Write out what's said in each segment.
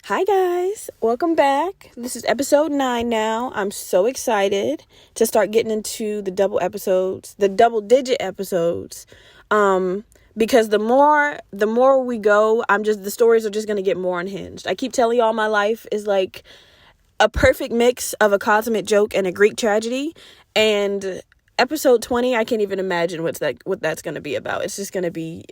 Hi guys, welcome back. This is episode 9 now. I'm so excited to start getting into the double digit episodes. Because the more we go, the stories are just going to get more unhinged. I keep telling y'all my life is like a perfect mix of a consummate joke and a Greek tragedy. And episode 20, I can't even imagine what that's going to be about. It's just going to be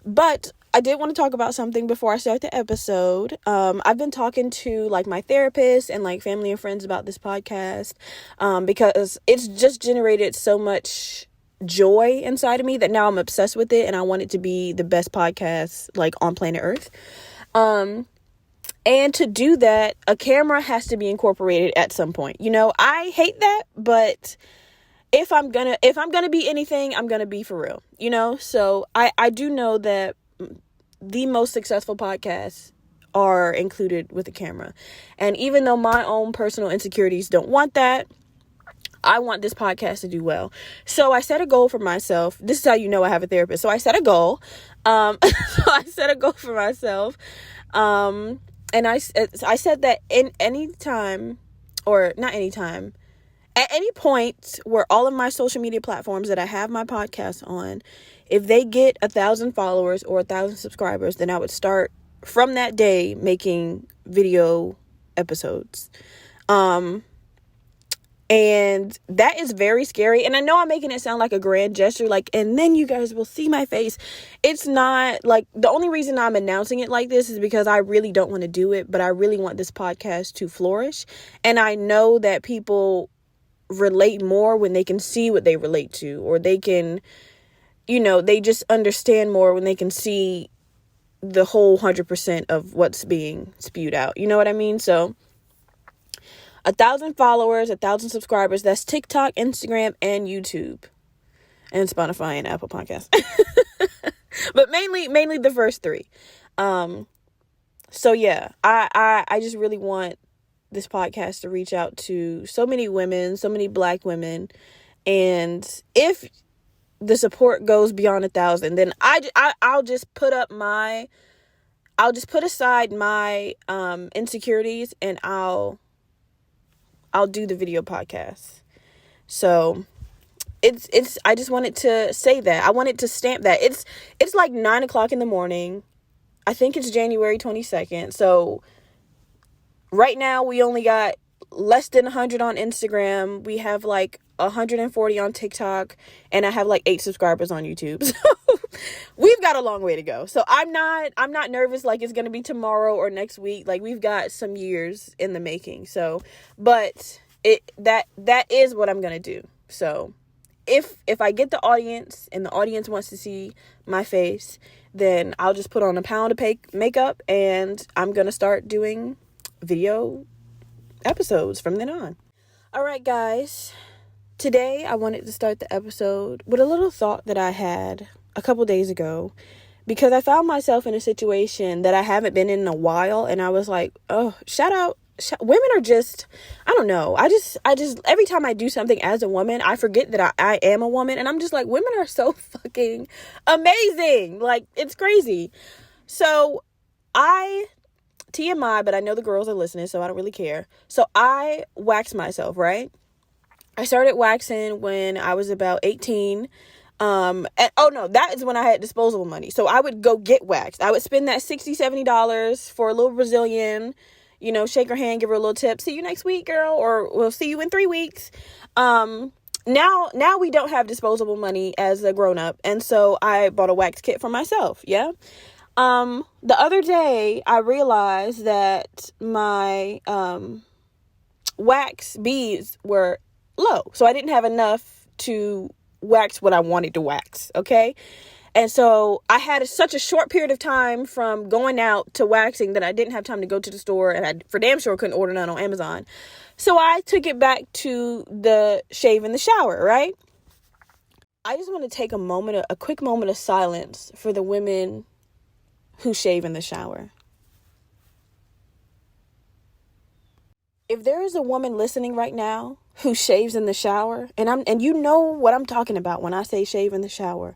But I did want to talk about something before I start the episode. I've been talking to like my therapist and like family and friends about this podcast because it's just generated so much joy inside of me that now I'm obsessed with it and I want it to be the best podcast like on planet Earth. And to do that, a camera has to be incorporated at some point. You know, I hate that, but if I'm gonna be anything, I'm gonna be for real, you know? So I do know that the most successful podcasts are included with a camera. And even though my own personal insecurities don't want that, I want this podcast to do well. So I set a goal for myself. This is how you know I have a therapist. So I set a goal. So I set a goal for myself. And I said that in any time, or not any time, at any point where all of my social media platforms that I have my podcast on, if they get 1,000 followers or 1,000 subscribers, then I would start from that day making video episodes. And that is very scary. And I know I'm making it sound like a grand gesture, like, and then you guys will see my face. It's not like, the only reason I'm announcing it like this is because I really don't want to do it, but I really want this podcast to flourish. And I know that people relate more when they can see what they relate to, or they can, you know, they just understand more when they can see the whole 100% of what's being spewed out. You know what I mean? So 1,000 followers, 1,000 subscribers, that's TikTok, Instagram, and YouTube, and Spotify and Apple Podcasts. But mainly the first three. So yeah, I just really want this podcast to reach out to so many women, so many Black women. And if the support goes beyond 1,000, then I'll just put aside my insecurities, and I'll do the video podcast. So it's I just wanted to say that. I wanted to stamp that. It's like 9:00 in the morning. I think it's January 22nd. So right now we only got less than 100 on Instagram. We have like 140 on TikTok, and I have like 8 subscribers on YouTube. So we've got a long way to go. So I'm not nervous like it's going to be tomorrow or next week. Like, we've got some years in the making. So, but that is what I'm going to do. So if I get the audience and the audience wants to see my face, then I'll just put on a pound of makeup and I'm going to start doing video episodes from then on. All right, guys. Today, I wanted to start the episode with a little thought that I had a couple days ago, because I found myself in a situation that I haven't been in a while, and I was like, oh, women are just, I don't know. I just, every time I do something as a woman, I forget that I am a woman, and I'm just like, women are so fucking amazing. Like, it's crazy. So, TMI, but I know the girls are listening, so I don't really care. So, I wax myself, right? I started waxing when I was about 18. That is when I had disposable money. So I would go get waxed. I would spend that $60, $70 for a little Brazilian, you know, shake her hand, give her a little tip. See you next week, girl, or we'll see you in 3 weeks. Now we don't have disposable money as a grown up. And so I bought a wax kit for myself. Yeah. The other day I realized that my, wax beads were low. So I didn't have enough to wax what I wanted to wax. Okay. And so I had such a short period of time from going out to waxing that I didn't have time to go to the store, and I for damn sure couldn't order none on Amazon. So I took it back to the shave in the shower, right? I just want to take a quick moment of silence for the women who shave in the shower. If there is a woman listening right now who shaves in the shower, and you know what I'm talking about when I say shave in the shower,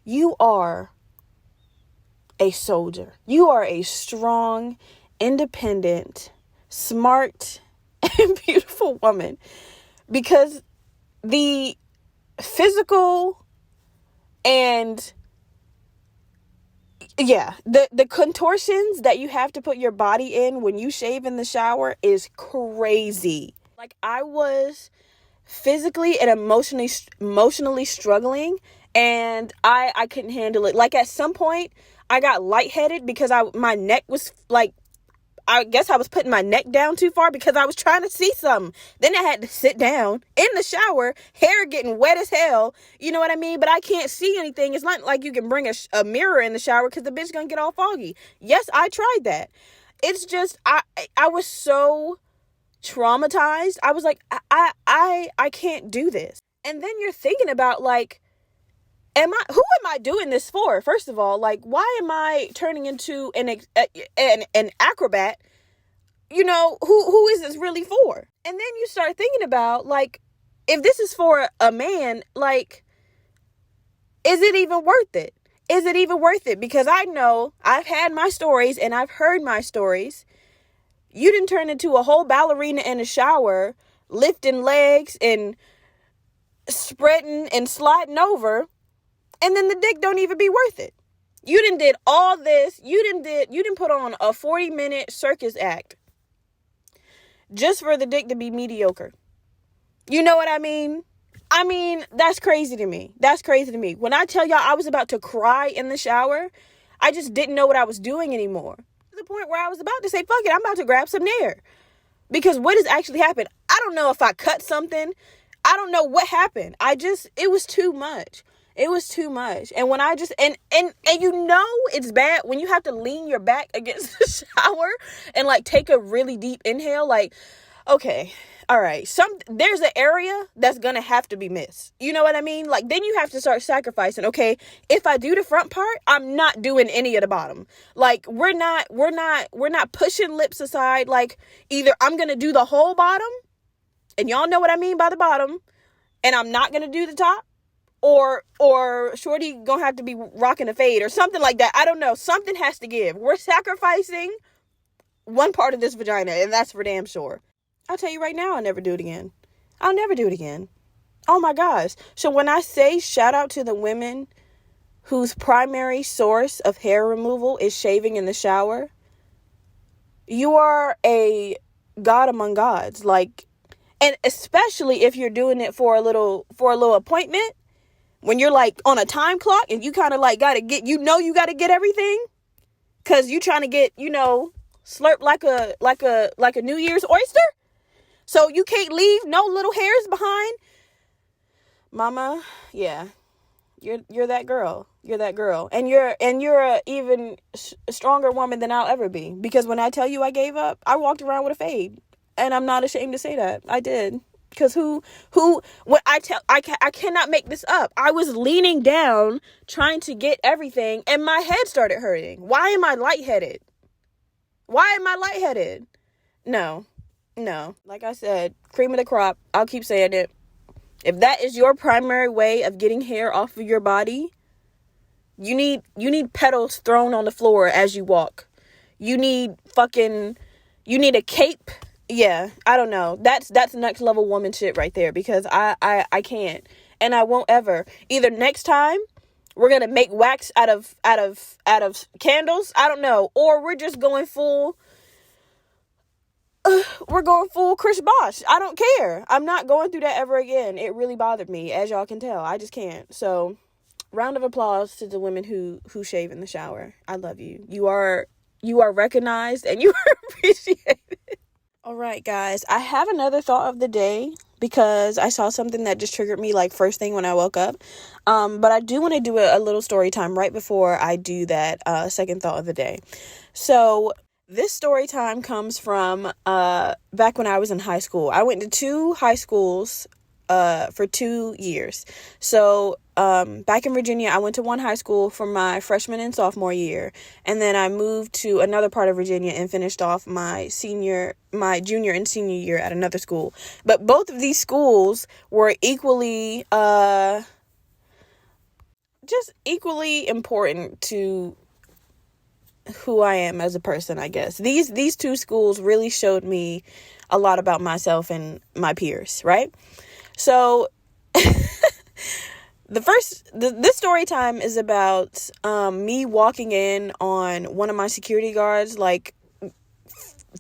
you are a soldier. You are a strong independent, smart, and beautiful woman, because the physical and the contortions that you have to put your body in when you shave in the shower is crazy. Like, I was physically and emotionally struggling, and I couldn't handle it. Like, at some point I got lightheaded because my neck was like, I guess I was putting my neck down too far because I was trying to see something. Then I had to sit down in the shower, hair getting wet as hell. You know what I mean? But I can't see anything. It's not like you can bring a mirror in the shower because the bitch gonna get all foggy. Yes, I tried that. It's just, I was so traumatized. I was like, I can't do this. And then you're thinking about, like, who am I doing this for? First of all, like, why am I turning into an acrobat? You know, who is this really for? And then you start thinking about, like, if this is for a man, like, is it even worth it? Is it even worth it? Because I know I've had my stories and I've heard my stories. You didn't turn into a whole ballerina in a shower, lifting legs and spreading and sliding over. And then the dick don't even be worth it. You did all this. You didn't put on a 40-minute circus act just for the dick to be mediocre. You know what I mean? I mean, that's crazy to me. That's crazy to me. When I tell y'all I was about to cry in the shower, I just didn't know what I was doing anymore. To the point where I was about to say, fuck it, I'm about to grab some nair. Because what has actually happened? I don't know if I cut something. I don't know what happened. It was too much. It was too much. And when I just, and you know it's bad when you have to lean your back against the shower and, like, take a really deep inhale. Like, okay, all right, there's an area that's gonna have to be missed. You know what I mean? Like, then you have to start sacrificing. Okay, if I do the front part, I'm not doing any of the bottom. Like, we're not pushing lips aside. Like, either I'm gonna do the whole bottom, and y'all know what I mean by the bottom, and I'm not gonna do the top. Or shorty gonna have to be rocking a fade or something like that. I don't know. Something has to give. We're sacrificing one part of this vagina, and that's for damn sure. I'll tell you right now, I'll never do it again. I'll never do it again. Oh my gosh. So when I say shout out to the women whose primary source of hair removal is shaving in the shower, you are a god among gods. Like, and especially if you're doing it for a little appointment. When you're, like, on a time clock and you kind of, like, you got to get everything because you trying to get, slurp like a New Year's oyster. So you can't leave no little hairs behind. Mama, yeah, you're that girl. You're that girl. And you're a even stronger woman than I'll ever be, because when I tell you I gave up, I walked around with a fade, and I'm not ashamed to say that. I did. Because when I cannot make this up. I was leaning down trying to get everything, and my head started hurting. Why am I lightheaded? No. Like I said, cream of the crop. I'll keep saying it. If that is your primary way of getting hair off of your body, you need petals thrown on the floor as you walk. You need a cape. Yeah, I don't know. That's next level woman shit right there, because I can't, and I won't ever. Either next time we're gonna make wax out of candles, I don't know, or we're just going full. We're going full Chris Bosh. I don't care. I'm not going through that ever again. It really bothered me, as y'all can tell. I just can't. So, round of applause to the women who shave in the shower. I love you. You are recognized and you are appreciated. All right, guys, I have another thought of the day because I saw something that just triggered me, like, first thing when I woke up. But I do want to do a little story time right before I do that second thought of the day. So this story time comes from back when I was in high school. I went to 2 high schools for 2 years. So back in Virginia, I went to one high school for my freshman and sophomore year, and then I moved to another part of Virginia and finished off my junior and senior year at another school. But both of these schools were equally important to who I am as a person, I guess. These two schools really showed me a lot about myself and my peers, right? So this story time is about me walking in on one of my security guards, like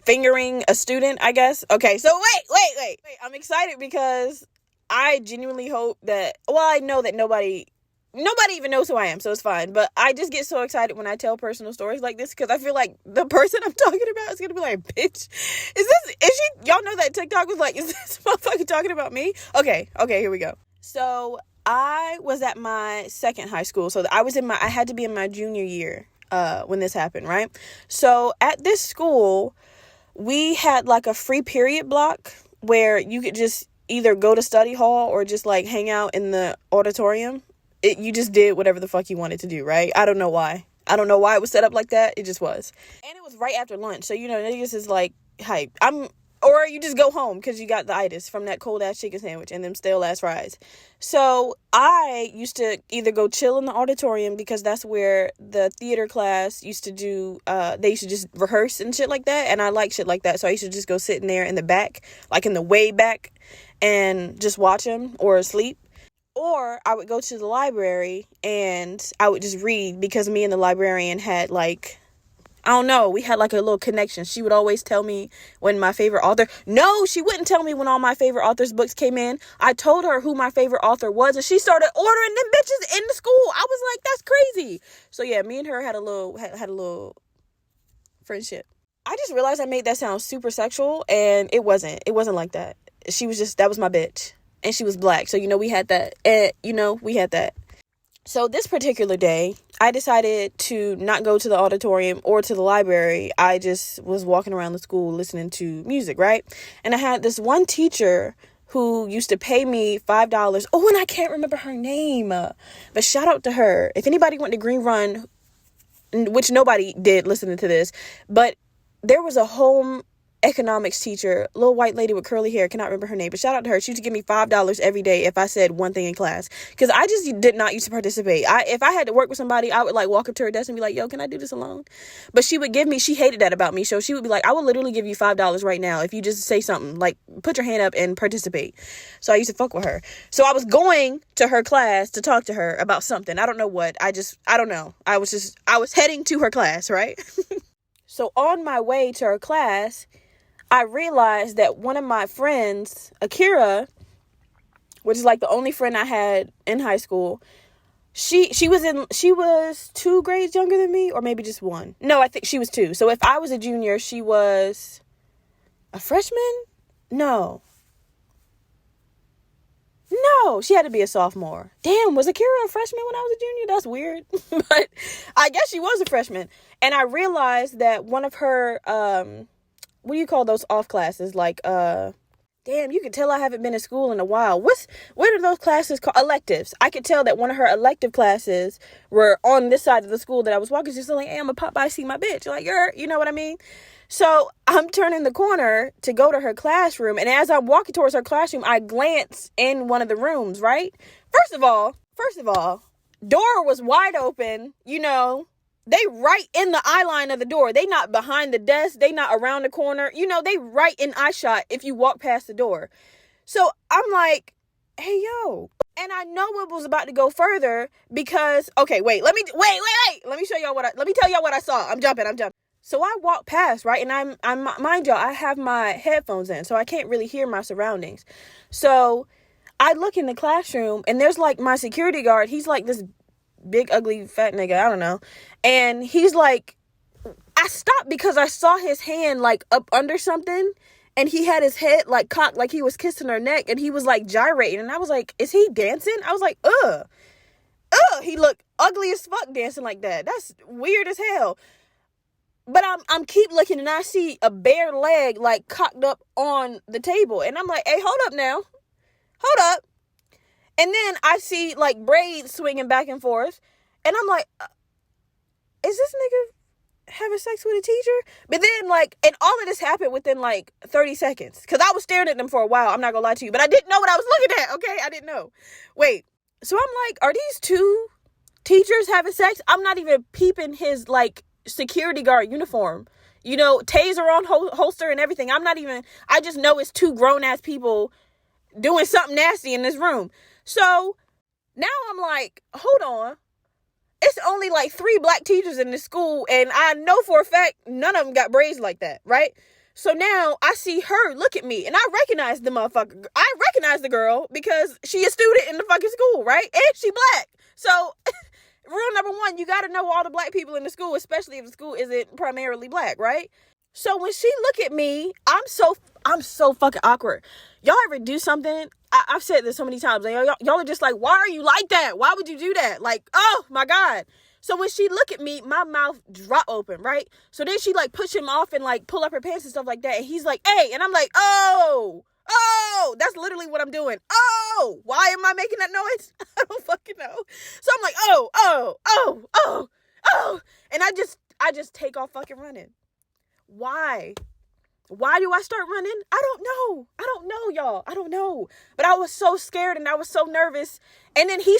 fingering a student, I guess. Okay, so wait. I'm excited because I genuinely hope that, well, I know that nobody even knows who I am, so it's fine. But I just get so excited when I tell personal stories like this because I feel like the person I'm talking about is going to be like, bitch, y'all know that TikTok was like, is this motherfucker talking about me? Okay, here we go. So I was at my second high school. So I had to be in my junior year when this happened, right? So at this school, we had like a free period block where you could just either go to study hall or just like hang out in the auditorium. You just did whatever the fuck you wanted to do, right? I don't know why it was set up like that. It just was. And it was right after lunch. So, niggas is like, hype. Or you just go home because you got the itis from that cold ass chicken sandwich and them stale ass fries. So I used to either go chill in the auditorium because that's where the theater class used to do, they used to just rehearse and shit like that. And I like shit like that. So I used to just go sit in there in the back, like in the way back, and just watch them or sleep. Or I would go to the library and I would just read because me and the librarian had like, I don't know, we had like a little connection. She would always tell me when my favorite author, no, she wouldn't tell me when all my favorite authors' books came in. I told her who my favorite author was and she started ordering them bitches in the school. I was like, that's crazy. So yeah, me and her had a little friendship. I just realized I made that sound super sexual and it wasn't like that. That was my bitch. And she was black. So, we had that. We had that. So this particular day, I decided to not go to the auditorium or to the library. I just was walking around the school listening to music, right? And I had this one teacher who used to pay me $5. Oh, and I can't remember her name. But shout out to her. If anybody went to Green Run, which nobody did listening to this, but there was a home economics teacher, little white lady with curly hair, cannot remember her name, but shout out to her. She used to give me $5 every day if I said one thing in class, because I just did not used to participate. If I had to work with somebody, I would like walk up to her desk and be like, yo, can I do this alone? But she hated that about me, so she would be like, I will literally give you $5 right now if you just say something, like put your hand up and participate. So I used to fuck with her. So I was going to her class to talk to her about something. I don't know what. I don't know. I was heading to her class, right? So on my way to her class, I realized that one of my friends, Akira, which is like the only friend I had in high school, she was 2 grades younger than me, or maybe just 1. No, I think she was 2. So if I was a junior, she was a freshman? No, she had to be a sophomore. Damn, was Akira a freshman when I was a junior? That's weird. But I guess she was a freshman. And I realized that one of her, what do you call those off classes? Like, damn, you can tell I haven't been in school in a while. What are those classes called? Electives. I could tell that one of her elective classes were on this side of the school that I was walking. She's like, hey, I'm gonna pop by, see my bitch. Like, you know what I mean? So I'm turning the corner to go to her classroom. And as I'm walking towards her classroom, I glance in one of the rooms, right? First of all, door was wide open, They right in the eye line of the door. They not behind the desk. They not around the corner. They right in eye shot if you walk past the door. So I'm like, hey, yo. And I know it was about to go further because, okay, wait. Let me tell y'all what I saw. I'm jumping. So I walk past, right? And I'm mind y'all, I have my headphones in, so I can't really hear my surroundings. So I look in the classroom and there's like my security guard. He's like this big, ugly, fat nigga. I don't know. And he's like, I stopped because I saw his hand like up under something and he had his head like cocked like he was kissing her neck and he was like gyrating. And I was like, is he dancing? I was like, he looked ugly as fuck dancing like that. That's weird as hell. But I'm keep looking and I see a bare leg like cocked up on the table. And I'm like, hey, hold up now. Hold up. And then I see like braids swinging back and forth. And I'm like, is this nigga having sex with a teacher? But then and all of this happened within 30 seconds. Because I was staring at them for a while. I'm not going to lie to you. But I didn't know what I was looking at. Okay, I didn't know. Wait. So I'm like, are these 2 teachers having sex? I'm not even peeping his security guard uniform. You know, taser on holster and everything. I just know it's two grown ass people doing something nasty in this room. So now I'm like, hold on. It's only like 3 black teachers in this school, and I know for a fact none of them got braids like that, right? So now I see her look at me, and I recognize the motherfucker. I recognize the girl because she a student in the fucking school, right? And she black. So rule number 1, you got to know all the black people in the school, especially if the school isn't primarily black, right? So when she look at me, I'm so fucking awkward. Y'all ever do something? I've said this so many times. Like, y'all are just like, why are you like that? Why would you do that? Like, oh my God. So when she look at me, my mouth drop open, right? So then she like push him off and like pull up her pants and stuff like that. And he's like, hey, and I'm like, oh, that's literally what I'm doing. Oh, why am I making that noise? I don't fucking know. So I'm like, oh. And I just take off fucking running. Why do I start running? I don't know, y'all. I don't know. But I was so scared and I was so nervous. And then he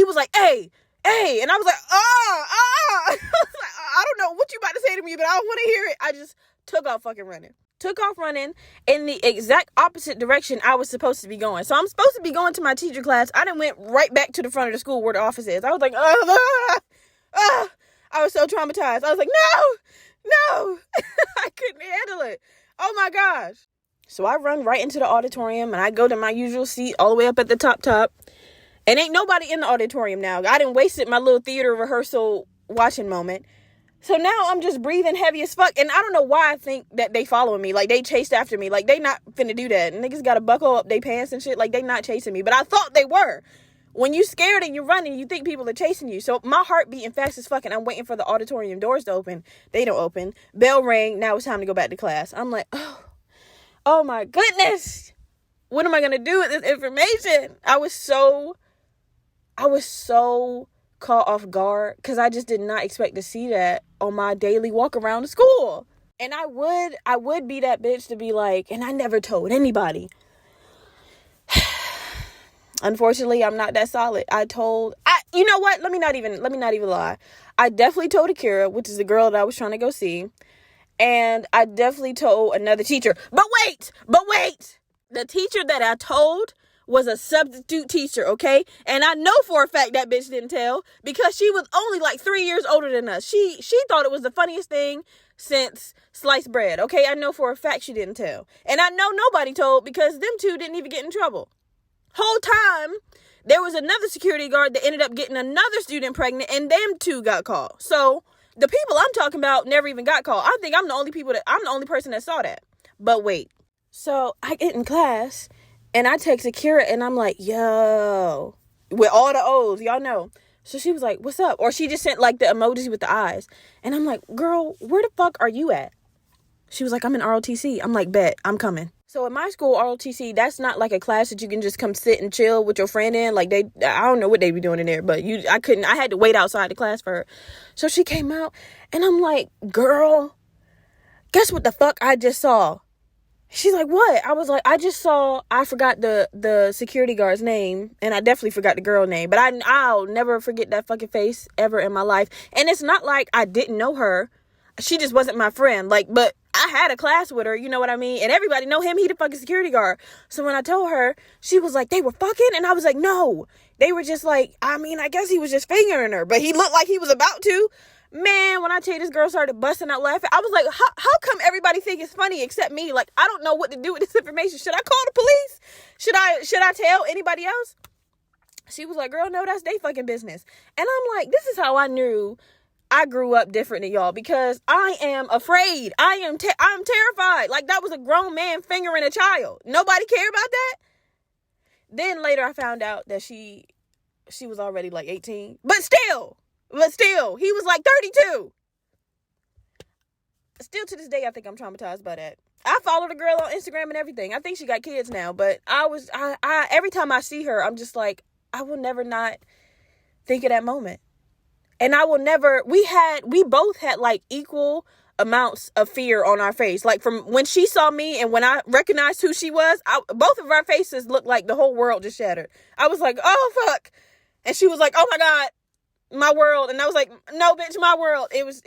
was like, hey. And I was like, I was like, I don't know what you about to say to me, but I don't want to hear it. I just took off fucking running. Took off running in the exact opposite direction I was supposed to be going. So I'm supposed to be going to my teacher class. I done went right back to the front of the school where the office is. I was like, I was so traumatized. I was like, no, I couldn't handle it. Oh my gosh. So I run right into the auditorium and I go to my usual seat all the way up at the top. And ain't nobody in the auditorium now. I done wasted my little theater rehearsal watching moment. So now I'm just breathing heavy as fuck. And I don't know why I think that they following me. Like, they chased after me. Like, they not finna do that. And niggas gotta buckle up their pants and shit. Like, they not chasing me. But I thought they were. When you scared and you're running, you think people are chasing you. So my heart beating fast as fuck. And I'm waiting for the auditorium doors to open. They don't open. Bell rang. Now it's time to go back to class. I'm like, oh my goodness. What am I gonna do with this information? I was so caught off guard because I just did not expect to see that on my daily walk around the school. And I would be that bitch to be like, and I never told anybody. Unfortunately, I'm not that solid. You know what? Let me not even lie. I definitely told Akira, which is the girl that I was trying to go see. And I definitely told another teacher. But wait. The teacher that I told was a substitute teacher, okay? And I know for a fact that bitch didn't tell because she was only like 3 years older than us. She thought it was the funniest thing since sliced bread, okay? I know for a fact she didn't tell. And I know nobody told because them two didn't even get in trouble. Whole time, there was another security guard that ended up getting another student pregnant and them two got caught. So the people I'm talking about never even got caught. I think I'm the only person that saw that. But wait. So I get in class and I text Akira and I'm like, yo, with all the O's, y'all know. So she was like, what's up? Or she just sent like the emojis with the eyes. And I'm like, girl, where the fuck are you at? She was like, I'm in ROTC. I'm like, bet, I'm coming. So in my school, ROTC, that's not like a class that you can just come sit and chill with your friend in. Like I don't know what they be doing in there, but I had to wait outside the class for her. So she came out and I'm like, girl, guess what the fuck I just saw? She's like, what? I was like, I forgot the security guard's name, and I definitely forgot the girl name, but I'll never forget that fucking face ever in my life. And it's not like I didn't know her. She just wasn't my friend. Like, but I had a class with her, you know what I mean? And everybody know him. He the fucking security guard. So when I told her, she was like, they were fucking? And I was like, no. They were just like, I guess he was just fingering her, but he looked like he was about to. Man, when I tell you this girl started busting out laughing, I was like, how come everybody think it's funny except me? Like, I don't know what to do with this information. Should I call the police? Should I tell anybody else? She was like, girl, no, that's they fucking business. And I'm like, this is how I knew I grew up different than y'all, because I am afraid. I'm terrified. Like, that was a grown man fingering a child. Nobody care about that? Then later I found out that she was already like 18. But still, he was like 32. Still to this day, I think I'm traumatized by that. I follow the girl on Instagram and everything. I think she got kids now, but I every time I see her, I'm just like, I will never not think of that moment. And I will never, we both had like equal amounts of fear on our face. Like from when she saw me and when I recognized who she was, both of our faces looked like the whole world just shattered. I was like, oh fuck. And she was like, oh my God. my world. And I was like, no, bitch, my world. It was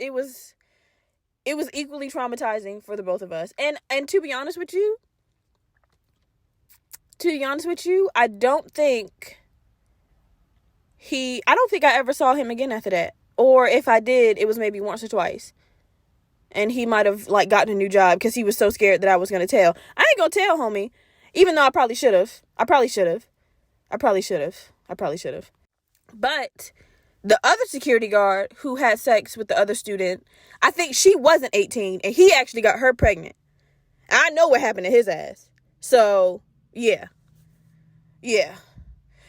equally traumatizing for the both of us. And to be honest with you, I don't think I ever saw him again after that. Or if I did, it was maybe once or twice. And he might have, like, gotten a new job because he was so scared that I was going to tell. I ain't going to tell, homie. Even though I probably should have. But the other security guard who had sex with the other student, I think she wasn't 18. And he actually got her pregnant. I know what happened to his ass. So, yeah.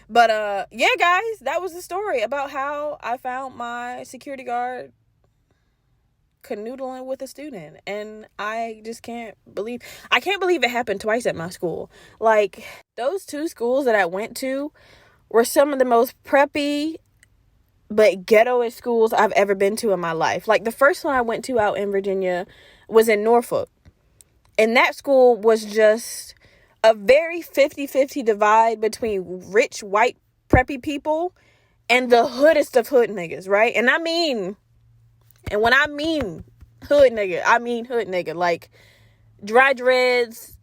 But, yeah, guys, that was the story about how I found my security guard canoodling with a student. And I just can't believe it happened twice at my school. Like, those two schools that I went to were some of the most preppy but ghetto-ish schools I've ever been to in my life. Like, the first one I went to out in Virginia was in Norfolk. And that school was just a very 50-50 divide between rich white preppy people and the hoodest of hood niggas, right? And when I mean hood nigga, I mean hood nigga. Like, dry dreads,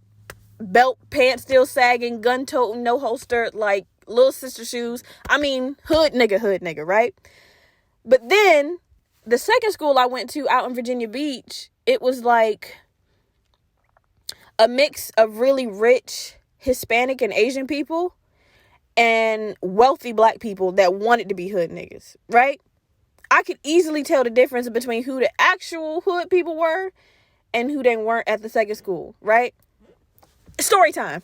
belt, pants still sagging, gun toting, no holster, like little sister shoes. I mean hood nigga, right? But then the second school I went to out in Virginia Beach, it was like a mix of really rich Hispanic and Asian people and wealthy black people that wanted to be hood niggas, right? I could easily tell the difference between who the actual hood people were and who they weren't at the second school, right? Story time,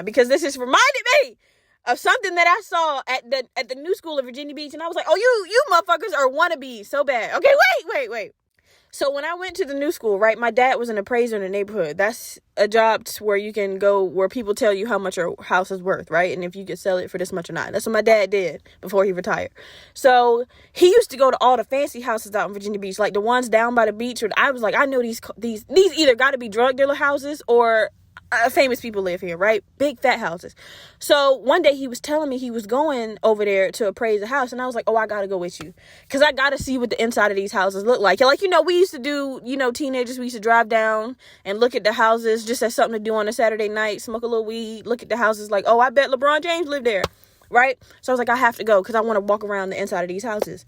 because this just reminded me of something that I saw at the new school in Virginia Beach, and I was like, oh, you motherfuckers are wannabes so bad. Okay, wait. So when I went to the new school, right, my dad was an appraiser in the neighborhood. That's a job where you can go, where people tell you how much your house is worth, right? And if you could sell it for this much or not. That's what my dad did before he retired. So he used to go to all the fancy houses out in Virginia Beach, like the ones down by the beach. Where I was like, I know these either got to be drug dealer houses or famous people live here, right? Big fat houses. So one day he was telling me he was going over there to appraise a house, and I was like, oh, I gotta go with you because I gotta see what the inside of these houses look like. Like, we used to do, teenagers, we used to drive down and look at the houses just as something to do on a Saturday night, smoke a little weed, look at the houses like, oh, I bet LeBron James lived there, right? So I was like, I have to go because I want to walk around the inside of these houses.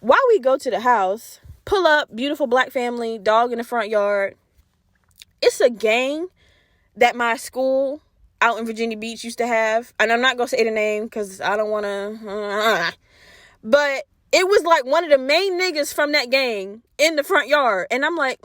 While we go to the house, pull up, beautiful black family, dog in the front yard. It's a gang that my school out in Virginia Beach used to have. And I'm not going to say the name because I don't want to. But it was like one of the main niggas from that gang in the front yard. And I'm like,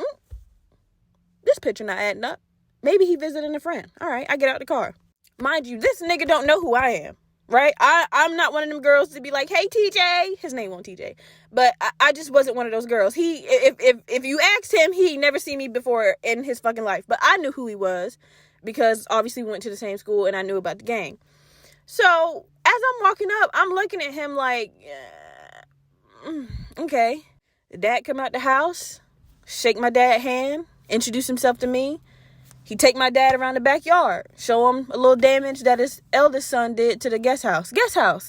this picture not adding up. Maybe he visiting a friend. All right, I get out the car. Mind you, this nigga don't know who I am. Right? I'm not one of them girls to be like, hey, TJ. His name wasn't TJ. But I just wasn't one of those girls. If you asked him, he never seen me before in his fucking life. But I knew who he was because obviously we went to the same school and I knew about the gang. So as I'm walking up, I'm looking at him like, okay. The dad come out the house, shake my dad's hand, introduce himself to me. He take my dad around the backyard, show him a little damage that his eldest son did to the guest house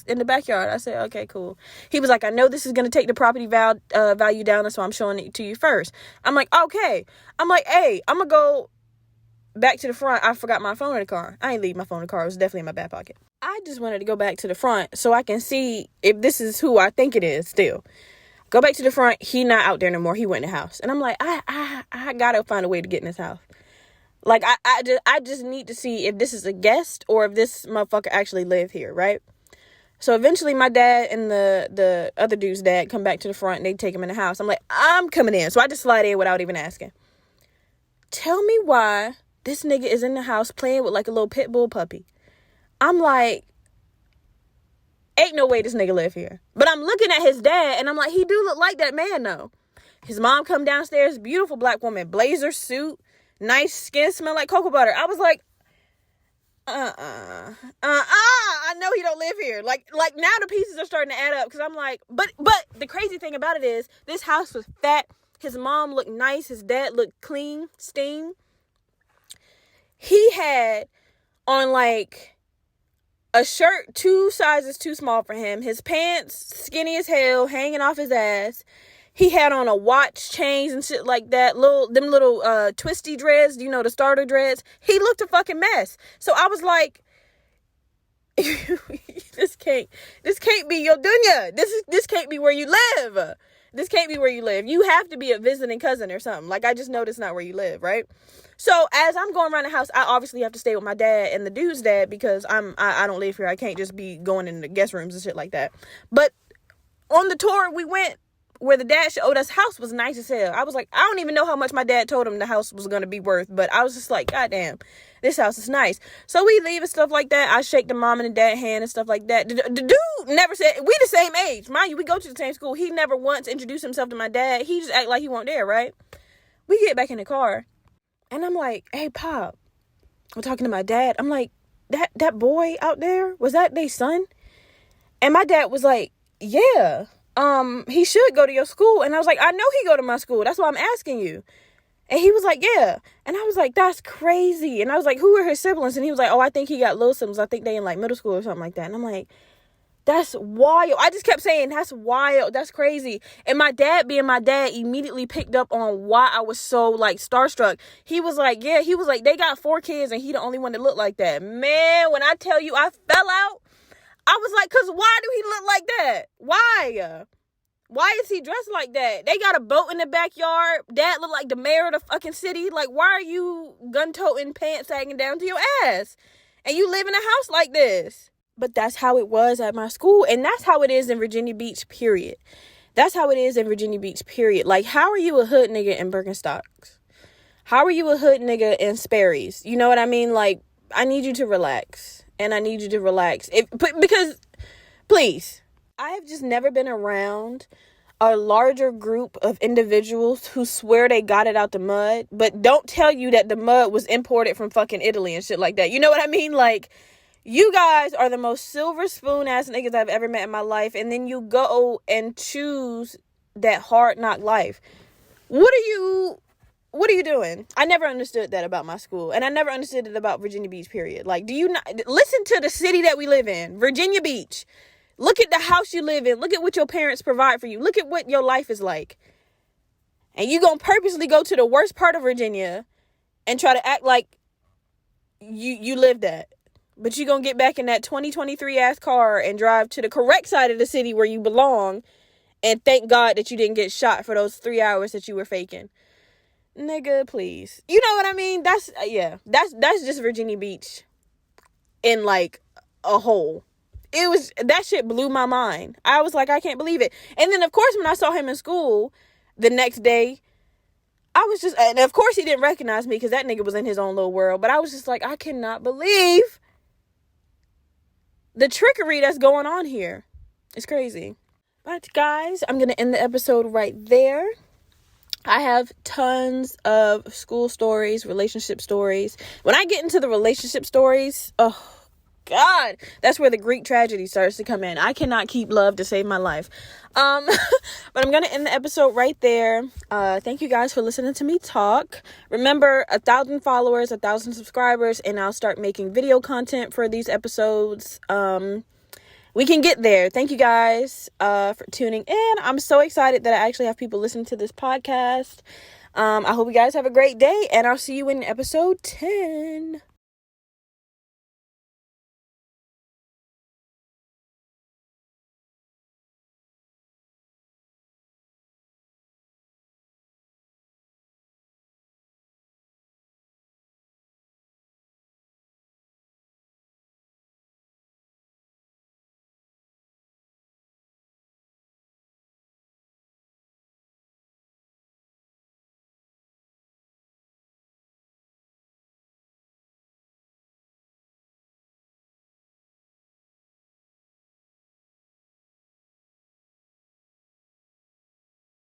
in the backyard. I said, okay, cool. He was like, I know this is going to take the property value down, so I'm showing it to you first. I'm like, okay. I'm like, hey, I'm going to go back to the front. I forgot my phone in the car. I ain't leave my phone in the car. It was definitely in my back pocket. I just wanted to go back to the front so I can see if this is who I think it is still. Go back to the front. He not out there no more. He went in the house. And I'm like, I got to find a way to get in this house. Like, I just need to see if this is a guest or if this motherfucker actually live here, right? So eventually my dad and the other dude's dad come back to the front and they take him in the house. I'm like, I'm coming in. So I just slide in without even asking. Tell me why this nigga is in the house playing with like a little pit bull puppy. I'm like, ain't no way this nigga live here. But I'm looking at his dad and I'm like, he do look like that man though. His mom come downstairs, beautiful black woman, blazer suit. Nice skin, smell like cocoa butter. I was like, I know he don't live here. Like now the pieces are starting to add up because I'm like, but the crazy thing about it is this house was fat. His mom looked nice. His dad looked clean, steam. He had on like a shirt 2 sizes too small for him. His pants skinny as hell, hanging off his ass. He had on a watch, chains and shit like that. Them little twisty dreads, the starter dreads. He looked a fucking mess. So I was like, this can't be your dunya. This can't be where you live. This can't be where you live. You have to be a visiting cousin or something. Like, I just know that's not where you live, right? So as I'm going around the house, I obviously have to stay with my dad and the dude's dad because I don't live here. I can't just be going in the guest rooms and shit like that. But on the tour we went, where the dad showed us, house was nice as hell. I was like, I don't even know how much my dad told him the house was going to be worth, but I was just like, God damn, this house is nice. So we leave and stuff like that. I shake the mom and the dad hand and stuff like that. The dude never said, we the same age. Mind you, we go to the same school. He never once introduced himself to my dad. He just act like he wasn't there, right? We get back in the car and I'm like, hey, Pop, I'm talking to my dad. I'm like, that boy out there, was that their son? And my dad was like, yeah. He should go to your school. And I was like, I know he go to my school. That's why I'm asking you. And he was like, yeah. And I was like, that's crazy. And I was like, who are his siblings? And he was like, oh, I think he got little siblings. I think they in like middle school or something like that. And I'm like, that's wild. I just kept saying, that's wild. That's crazy. And my dad, being my dad, immediately picked up on why I was so like starstruck. He was like, yeah, he was like, they got 4 kids and he the only one that looked like that. Man, when I tell you I fell out, I was like, because why do he look like that? Why is he dressed like that? They got a boat in the backyard. Dad look like the mayor of the fucking city. Like, why are you gun-toting, pants sagging down to your ass? And you live in a house like this. But that's how it was at my school. And that's how it is in Virginia Beach, period. That's how it is in Virginia Beach, period. Like, how are you a hood nigga in Birkenstocks? How are you a hood nigga in Sperry's? You know what I mean? Like, I need you to relax. And I need you to relax. Because, please, I have just never been around a larger group of individuals who swear they got it out the mud, but don't tell you that the mud was imported from fucking Italy and shit like that. You know what I mean? Like, you guys are the most silver spoon ass niggas I've ever met in my life. And then you go and choose that hard knock life. What are you doing? I never understood that about my school. And I never understood it about Virginia Beach, period. Like, do you not listen to the city that we live in? Virginia Beach. Look at the house you live in. Look at what your parents provide for you. Look at what your life is like. And you gonna purposely go to the worst part of Virginia and try to act like you live that. But you gonna get back in that 2023 ass car and drive to the correct side of the city where you belong and thank God that you didn't get shot for those 3 hours that you were faking. Nigga, please. You know what I mean? That's just Virginia Beach in like a whole. That shit blew my mind. I was like, I can't believe it. And then of course when I saw him in school the next day, and of course he didn't recognize me because that nigga was in his own little world, but I was just like, I cannot believe the trickery that's going on here. It's crazy. But guys, I'm going to end the episode right there. I have tons of school stories, relationship stories. When I get into the relationship stories, oh God, that's where the Greek tragedy starts to come in. I cannot keep love to save my life. But I'm going to end the episode right there. Thank you guys for listening to me talk. Remember, 1,000 followers, 1,000 subscribers, and I'll start making video content for these episodes. We can get there. Thank you guys for tuning in. I'm so excited that I actually have people listening to this podcast. I hope you guys have a great day, and I'll see you in episode 10.